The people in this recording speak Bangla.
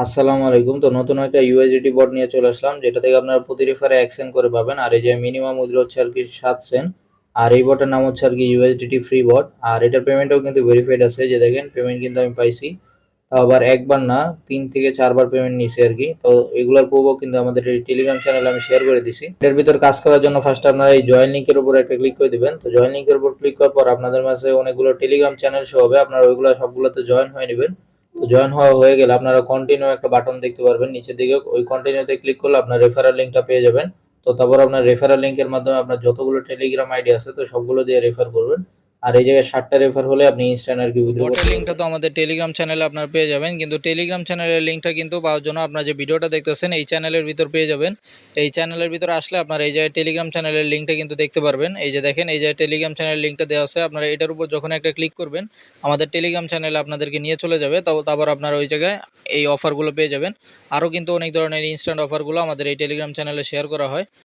আসসালামু আলাইকুম। তো নতুন একটা ইউএসডিটি বট নিয়ে চলে আসলাম, যেটা থেকে আপনারা প্রতি রেফারে 1 সেন্ট করে পাবেন। আর এই যে মিনিমাম উইথড্র হচ্ছে আর কি 7 সেন্ট। আর এই বটের নাম হচ্ছে আর কি ইউএসডিটি ফ্রি বট। আর এটার পেমেন্টও কিন্তু ভেরিফাইড আছে, যে দেখেন পেমেন্ট কিন্তু আমি পাইছি। তাও আবার একবার না, 3 থেকে 4 বার পেমেন্ট নিছে আর কি। তো এগুলোর প্রুফও কিন্তু আমাদের এই টেলিগ্রাম চ্যানেলে আমি শেয়ার করে দিছি। এর ভিতর কাজ করার জন্য ফার্স্ট আপনারা এই জয়েন লিংকের উপর একটা ক্লিক করে দিবেন। তো জয়েন লিংকের উপর ক্লিক করার পর আপনাদের মাঝে অনেকগুলো টেলিগ্রাম চ্যানেল শো হবে, আপনারা ওইগুলো সবগুলোতে জয়েন হয়ে নেবেন। তো জয়েন হওয়া হয়ে গেলে আপনারা কন্টিনিউ একটা বাটন দেখতে পারবেন নিচের দিকে, ওই কন্টিনিউতে ক্লিক করলে আপনার রেফারেল লিঙ্কটা পেয়ে যাবেন। তো তারপর আপনার রেফারেল লিঙ্কের মাধ্যমে আপনার যতগুলো টেলিগ্রাম আইডি আছে তো সবগুলো দিয়ে রেফার করবেন। আর এই জায়গায় 7টা রেফার হলে আপনি ইনস্ট্যান্ট আর কি উইথড্র করতে বটের পারবেন। লিঙ্কটা তো আমাদের টেলিগ্রাম চ্যানেলে আপনারা পেয়ে যাবেন, কিন্তু টেলিগ্রাম চ্যানেলের লিঙ্কটা কিন্তু পাওয়ার জন্য আপনার যে ভিডিওটা দেখতেছেন এই চ্যানেলের ভিতর পেয়ে যাবেন। এই চ্যানেলের ভিতরে আসলে আপনারা এই যে টেলিগ্রাম চ্যানেলের লিঙ্কটা কিন্তু দেখতে পারবেন। এই যে দেখেন, এই যে টেলিগ্রাম চ্যানেলের লিঙ্কটা দেওয়া আছে, আপনারা এটার উপর যখন একটা ক্লিক করবেন আমাদের টেলিগ্রাম চ্যানেলে আপনাদেরকে নিয়ে চলে যাবে। তারপর আপনারা ওই জায়গায় এই অফারগুলো পেয়ে যাবেন। আরও কিন্তু অনেক ধরনের ইনস্ট্যান্ট অফারগুলো আমাদের এই টেলিগ্রাম চ্যানেলে শেয়ার করা হয়।